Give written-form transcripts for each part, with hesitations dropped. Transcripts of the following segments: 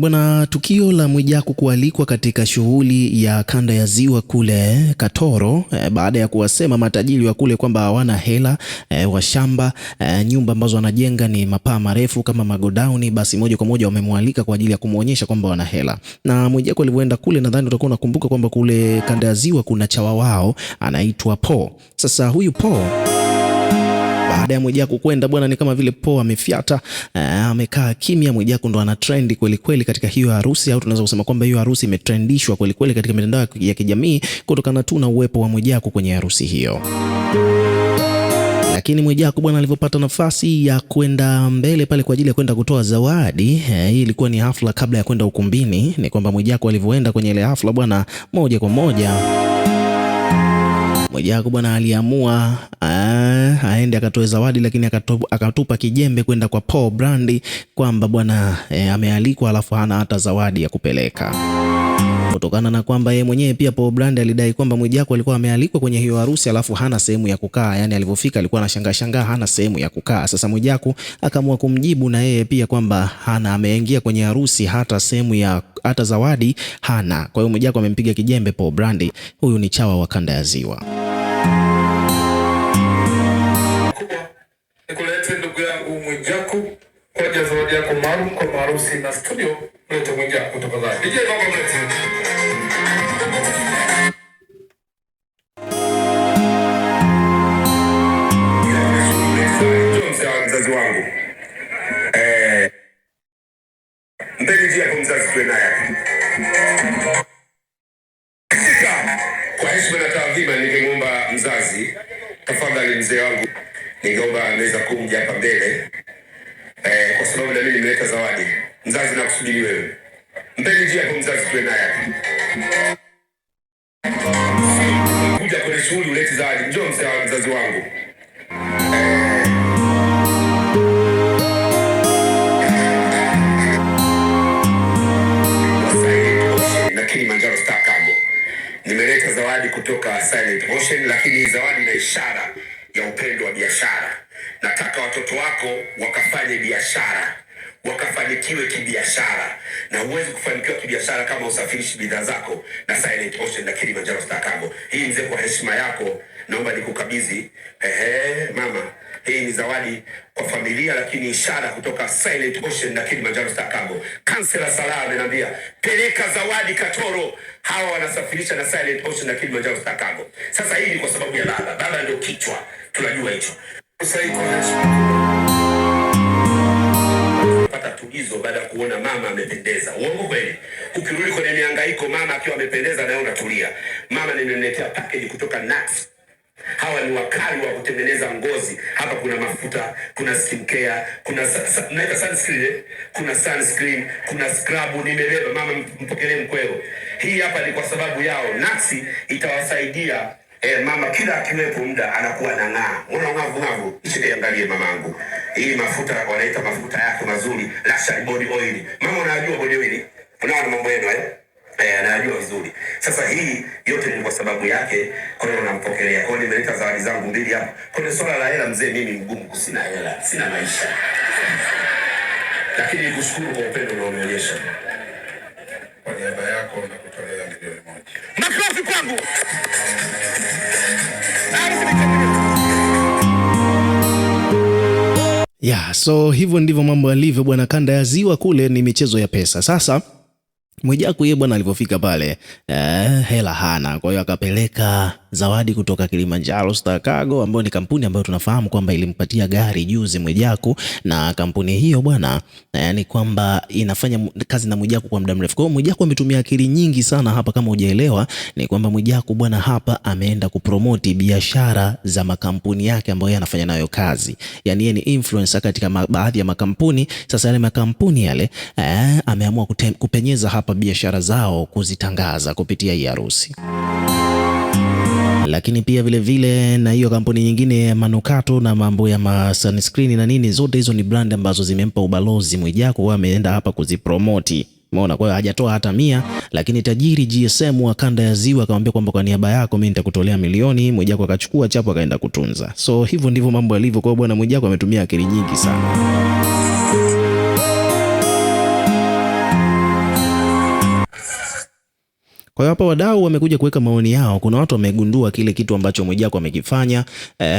Bwana, tukio la Mwijaku kualikwa katika shughuli ya kanda ya ziwa kule Katoro baada ya kuwasema matajiri wa kule kwamba hawana hela washamba, nyumba ambazo wanajenga ni mapaa marefu kama magodauni, basi moja kwa moja wamemwalika kwa ajili ya kumuonyesha kwamba wana hela. Na Mwijaku alivyoenda kule, nadhani utakuwa unakumbuka kwamba kule kanda ya ziwa kuna chawa wao anaitwa Po. Sasa huyu Po, baada ya Mwijaku kwenda bwana, ni kama vile Po amefyata, amekaa kimya. Mwijaku ndo ana trendi kweli kweli katika hiyo harusi, au tunaweza kusema kwamba hiyo harusi imetrendishwa kweli kweli katika mitandao ya kijamii kutokana tu na uwepo wa Mwijaku kwenye harusi hiyo. Lakini Mwijaku bwana alivyopata nafasi ya kwenda mbele pale kwa ajili ya kwenda kutoa zawadi, hii ilikuwa ni hafla kabla ya kwenda ukumbini, ni kwamba Mwijaku alivyoenda kwenye ile hafla bwana, moja kwa moja Mwijaku bwana aliamua aende akatoe zawadi, lakini akatupa kijembe kwenda kwa Paul Brandi kwamba bwana amealikwa alafu hana hata zawadi ya kupeleka. Kutokana na kwamba yeye mwenyewe pia Paul Brandi alidai kwamba Mwijaku alikuwa amealikwa kwenye hiyo harusi alafu hana sehemu ya kukaa, yani alivyofika alikuwa anashangaa hana sehemu ya kukaa. Sasa Mwijaku akaamua kumjibu na yeye pia kwamba ameingia kwenye harusi hata sehemu ya hata zawadi hana. Kwa hiyo Mwijaku amempiga kijembe Paul Brandi. Huyu ni chawa wa kanda ya ziwa. Nikulete ndugu yangu Mwijaku kwa zawadi yako maalum kwa harusi na studio. Mlete Mwijaku tafadhali. DJ baba mlete. Mzazi wangu. Mbele njia kwa mzazi tuwe naye. Kwa heshima na taadhima ningeomba mzazi, tafadhali mzee wangu, ningeomba anaweza kuja hapa mbele. Kwa sababu na mimi nimeleta zawadi. Mzazi nakusubiri wewe. Mbele njia kwa mzazi tuwe naye. Kuja kwenye shughuli ulete zawadi. Njoo mzazi wangu. Nimeleta zawadi kutoka Silent Ocean, lakini zawadi na ishara ya upendo wa biashara. Nataka watoto wako wakafanye biashara, wakafanikiwe kibiashara. Na huwezi kufanikiwa kibiashara kama usafirishi bidhaa zako na Silent Ocean na Kilimanjaro Star Cargo. Hii mzee, kwa heshima yako naomba nikukabidhi. Mama, hii ni zawadi kwa familia, lakini ishara kutoka Silent Ocean na Kilimanjaro Star Cargo. Kansela Salah ameniambia peleka zawadi Katoro. Hawa wanasafirisha na Silent Ocean na Kilimanjaro Star Cargo. Sasa hii ni kwa sababu ya baba. Baba ndio kichwa. Tunajua hicho. Sasa iko pata tulizo baada ya kuona mama amependeza. Uongo kweli? Ukirudi kwenye mihangaiko, mama akiwa amependeza na unatulia. Mama nimemletea package kutoka Nax. Hawa ni wakali wa kutengeneza ngozi. Hapa kuna mafuta, kuna skincare, kuna sunscreen, kuna scrub. Nimebeba mama, mpokelee mkweo. Hii hapa ni kwa sababu yao. Naxi itawasaidia mama, kila akiwepo muda anakuwa na ng'aa. Unaona ngavu. Angalie mamangu. Hii mafuta wanaita mafuta yake mazuri, Luxury Body Oil. Mama unajua body oil? Unaona mambo yenu anajua vizuri. Sasa hii yote ni kwa sababu yake, kwa hiyo nampokelea. Kwa hiyo nimeleta zawadi zangu mbili hapa. Kwa swala la hela mzee, mimi mgumu, sina hela, sina maisha. Lakini nikushukuru kwa upendo unaonionyesha. Kwa niaba yako nakutolea milioni 1. Makofi kwangu. So hivyo ndivyo mambo yalivyo bwana. Kanda ya ziwa kule ni michezo ya pesa. Sasa Mwijaku yeye bwana alivyofika pale hela hana, kwa hiyo akapeleka zawadi kutoka Kilimanjaro Star Cargo, ambayo ni kampuni ambayo tunafahamu kwamba ilimpatia gari juzi Mwijaku. Na kampuni hiyo bwana ni kwamba inafanya kazi na Mwijaku kwa muda mrefu. Kwa hiyo Mwijaku ametumia akili nyingi sana hapa. Kama hujaelewa, ni kwamba Mwijaku bwana hapa ameenda kupromoti biashara za makampuni yake ambayo anafanya nayo kazi. Yani yeye ni influencer katika baadhi ya makampuni. Sasa yale makampuni yale ameamua kupenyeza hapa biashara zao, kuzitangaza kupitia hii harusi. Lakini pia vile vile na hiyo kampuni nyingine ya manukato na mambo ya sunscreen na nini, zote hizo ni brand ambazo zimempa ubalozi Mwijaku, wao ameenda hapa kuzipromoti. Umeona? Kwa hiyo hajatoa hata 100, lakini tajiri GSM wa kanda ya ziwa akamwambia kwamba kwa niaba yako mimi nitakutolea milioni. Mwijaku akachukua chapo akaenda kutunza. So hivyo ndivyo mambo yalivyo. Kwa bwana Mwijaku ametumia akili nyingi sana. Kwa hiyo hapa wadau wamekuja kuweka maoni yao. Kuna watu wamegundua kile kitu ambacho Mwijaku amekifanya.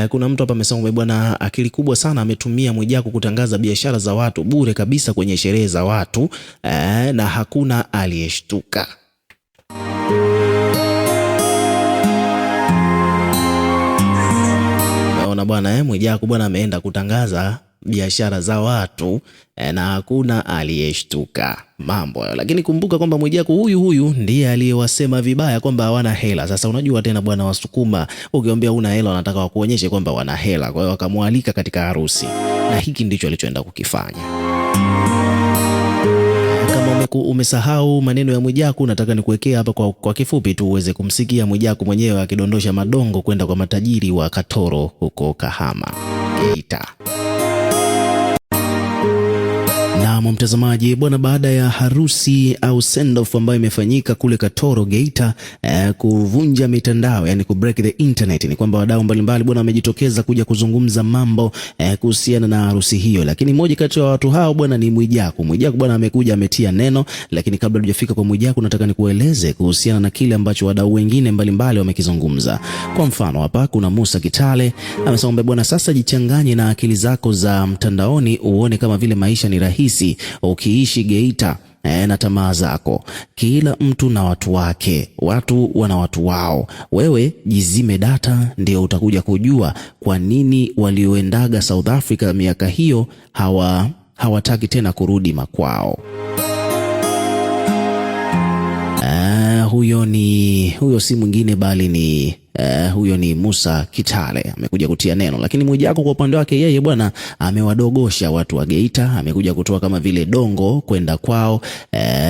Kuna mtu hapa amesema bwana, akili kubwa sana ametumia Mwijaku kutangaza biashara za watu bure kabisa kwenye sherehe za watu, na hakuna aliyeshtuka. Naona bwana, Mwijaku bwana ameenda kutangaza biashara za watu na hakuna aliyeshtuka mambo hayo. Lakini kumbuka kwamba Mwijaku huyu ndiye aliyewasema vibaya kwamba hawana hela. Sasa unajua tena bwana, Wasukuma ukiambia una hela wanataka wakuonyeshe kwamba wana hela. Kwa hiyo wakamwalika katika harusi, na hiki ndicho alichoenda kukifanya. Kama umesahau maneno ya Mwijaku, nataka nikuwekea hapa kwa kifupi tu uweze kumsikia Mwijaku mwenyewe akidondosha madongo kwenda kwa matajiri wa Katoro huko Kahama, Geita. Na mtazamaji bwana, baada ya harusi au send off ambayo imefanyika kule Katoro Geita, kuvunja mitandao, yani ku break the internet, ni kwamba wadau mbalimbali bwana wamejitokeza kuja kuzungumza mambo kuhusiana na harusi hiyo. Lakini mmoja kati ya watu hao bwana ni Mwijaku. Mwijaku bwana amekuja ametia neno, lakini kabla tujafika kwa Mwijaku, nataka nikueleze kuhusiana na kile ambacho wadau wengine mbalimbali wamekizungumza. Kwa mfano hapa kuna Musa Kitale amesema bwana, sasa jichanganye na akili zako za mtandaoni uone kama vile maisha ni rahisi ukiishi Geita na tamaa zako. Kila mtu na watu wake, watu wana watu wao. Wewe jizime data, ndio utakuja kujua kwa nini walioendaga South Africa miaka hiyo hawataki tena kurudi makwao. Huyo si mwingine bali ni huyo ni Musa Kitale amekuja kutia neno. Lakini Mwijaku kwa upande wake yeye bwana amewadogosha watu wa Geita, amekuja kutoa kama vile dongo kwenda kwao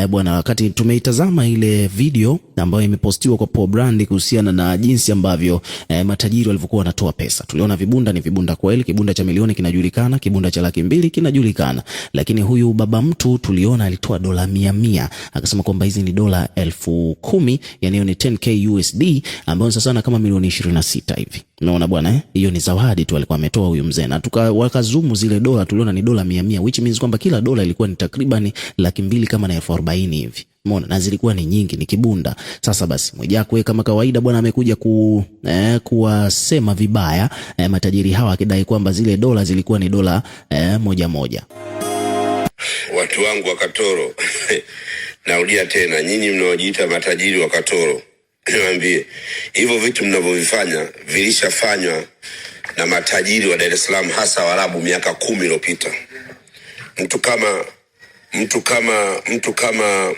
bwana. Wakati tumeitazama ile video ambayo imepostiwa kwa Paul Brand kuhusiana na jinsi ambavyo matajiri walivyokuwa wanatoa pesa, tuliona vibunda ni vibunda kweli. Kibunda cha milioni kinajulikana, kibunda cha 200,000 kinajulikana, lakini huyu baba mtu tuliona alitoa dola 100, akasema kwamba hizi ni dola 10,000, yani ni 10k USD, ambayo sasa kama milioni 26 hivi. Unaona bwana, hiyo ni zawadi tu alikuwa ametoa huyu mzee, na wakazumu zile dola, tuliona ni dola 100, which means kwamba kila dola ilikuwa ni takriban 200,000 kama na 40,000 hivi. Umeona, na zilikuwa ni nyingi, ni kibunda. Sasa basi Mwijaku kama kawaida bwana amekuja kuwasema vibaya matajiri hawa, akidai kwamba zile dola zilikuwa ni dola moja. Watu wangu wa Katoro narudia tena, nyinyi mnaojiita matajiri wa Katoro, niwaambie hivyo vitu mnavyovifanya vilishafanywa na matajiri wa Dar es Salaam, hasa Waarabu miaka 10 iliyopita. Mtu kama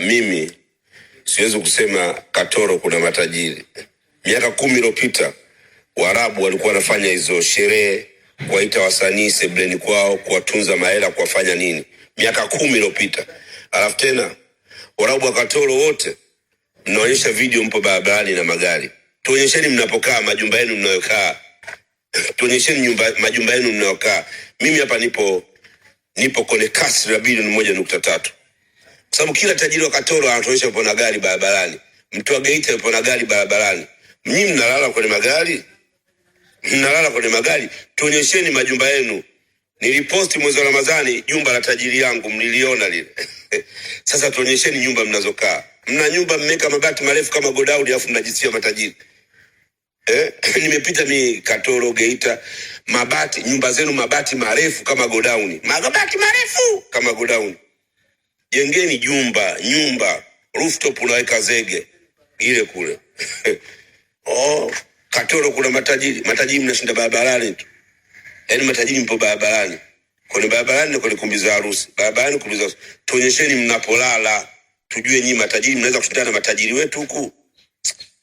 mimi siwezi kusema Katoro kuna matajiri. Miaka 10 iliyopita Waarabu walikuwa wanafanya hizo sherehe, kuwaita wasanii sebleni kwao, kuwatunza mahela, kuwafanya nini, miaka 10 iliyopita. Alafu tena Waarabu wa Katoro wote mnaonyesha video mpo barabarani na magari. Tuonyesheni mnapokaa, majumba yenu mnayokaa. Tuonyesheni majumba yenu mnayokaa. Mimi hapa nipo kwenye kasri la bilioni 1.3. Kwa sababu kila tajiri wa Katoro anatuonyesha yupo na gari barabarani. Mtu wa Geita yupo na gari barabarani. Mimi mnalala kwenye magari? Mnalala kwenye magari? Tuonyesheni majumba yenu. Niliposti mwezi wa Ramadhani jumba la tajiri yangu, mliliona lile. Sasa tuonyesheni nyumba mnazokaa. Mna nyumba mmeka mabati marefu kama godaudi, alafu mnajisia matajiri. Nimepita mi Katoro, Geita, nyumba zenu mabati marefu kama godauni. Mabati marefu kama godauni. Jengeni nyumba, rooftop unaweka zege ile kule. Katoro kuna matajiri mnashinda barabarani tu. Yaani matajiri mpo barabarani. Kwenye barabarani na kwenye kumbi za harusi. Barabarani kumbi za harusi. Tuonyesheni mnapolala. Tujue nyinyi matajiri mnaweza kushindana na matajiri wetu huku.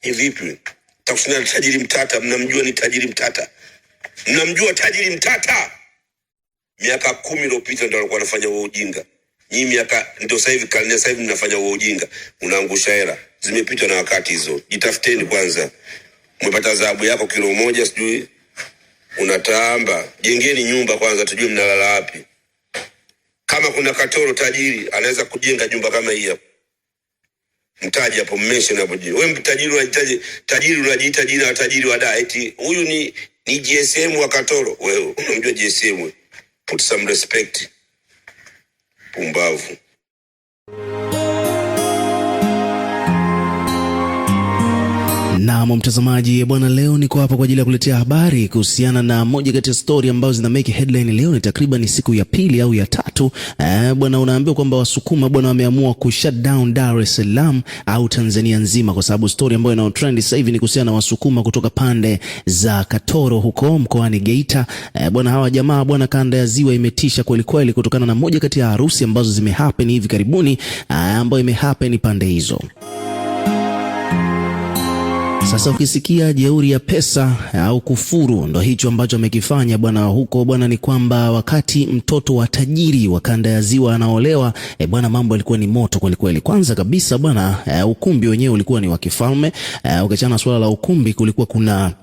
Ni vipi? Takushindana na tajiri mtata, mnamjua ni tajiri mtata. Mnamjua tajiri mtata. Miaka 10 iliyopita ndio walikuwa wanafanya huo ujinga. Nyinyi ndio sasa hivi mnafanya huo ujinga. Unaangusha hela. Zimepita na wakati hizo. Jitafuteni kwanza. Umepata dhahabu yako kilo 1 sijui. Unatamba. Jengeni nyumba kwanza tujue mnalala wapi. Kama kuna Katoro tajiri anaweza kujenga nyumba kama hii hapo. Mtaji hapo, mmeshe na hapo. Wewe mtajiri unahitaji tajiri, unajiita jina la tajiri wa da, eti huyu ni GSM wa Katoro. Wewe unamjua GSM? Put some respect. Pumbavu. Na mtazamaji bwana, leo niko hapa kwa ajili ya kuletea habari kuhusiana na moja kati ya story ambazo zina make headline leo. Ni takriban siku ya pili au ya tatu bwana, unaambiwa kwamba Wasukuma bwana wameamua ku shut down Dar es Salaam au Tanzania nzima, kwa sababu story ambayo ina trend sasa hivi ni kuhusiana na Wasukuma kutoka pande za Katoro huko mkoani Geita. Bwana, hawa jamaa bwana, kanda ya ziwa imetisha kweli kweli kutokana na moja kati ya harusi ambazo zimehappen hivi karibuni ambayo imehappen pande hizo. Sasa ukisikia jeuri ya pesa au kufuru, ndo hicho ambacho amekifanya bwana huko bwana. Ni kwamba wakati mtoto wa tajiri wa kanda ya ziwa anaolewa, bwana, mambo yalikuwa ni moto kweli kweli. Kwanza kabisa bwana, ukumbi wenyewe ulikuwa ni wa kifalme. Ukiachana swala la ukumbi, kulikuwa kuna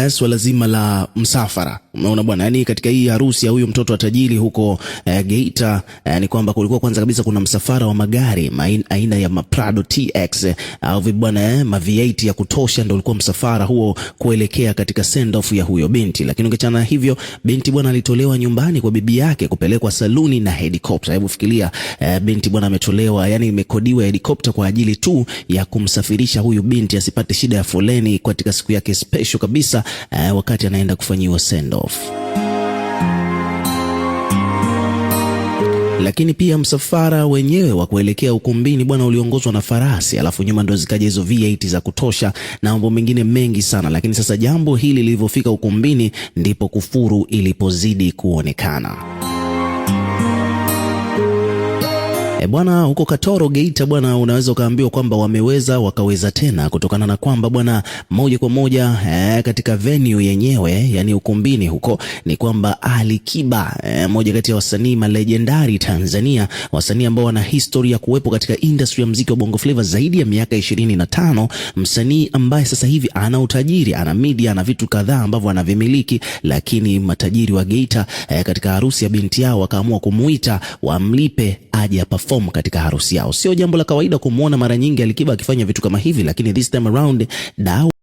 swala zima la msafara. Umeona bwana, yani katika hii harusi ya huyo mtoto wa tajiri huko Geita, ni kwamba kulikuwa kwanza kabisa kuna msafara wa magari aina ya Prado TX au bwana ma V8 ya kutosha, ndio ulikuwa msafara huo kuelekea katika send off ya huyo binti. Lakini ukiachana hivyo, binti bwana alitolewa nyumbani kwa bibi yake kupelekwa saluni na helicopter. Hebu fikiria, binti bwana ametolewa, yani imekodiwa helicopter kwa ajili tu ya kumsafirisha huyu binti asipate shida ya foleni katika siku yake special kabisa, wakati anaenda kufanyiwa send off. Lakini pia msafara wenyewe wa kuelekea ukumbini bwana uliongozwa na farasi, alafu nyuma ndo zikaja hizo V8 za kutosha na mambo mengine mengi sana. Lakini sasa jambo hili lilivyofika ukumbini, ndipo kufuru ilipozidi kuonekana. Bwana, huko Katoro Geita bwana, unaweza ukaambiwa kwamba wakaweza tena, kutokana na kwamba bwana, moja kwa moja katika venue yenyewe, yani ukumbini huko, ni kwamba Ali Kiba, moja kati ya wasanii legendary Tanzania, wasanii ambao wana historia ya kuwepo katika industry ya muziki wa Bongo Flava zaidi ya miaka 25, msanii ambaye sasa hivi ana utajiri, ana media, ana vitu kadhaa ambavyo anavimiliki. Lakini matajiri wa Geita katika harusi ya binti yao wakaamua kumuita wamlipe aje perform katika harusi yao. Sio jambo la kawaida kumuona mara nyingi Ali Kiba akifanya vitu kama hivi, lakini this time around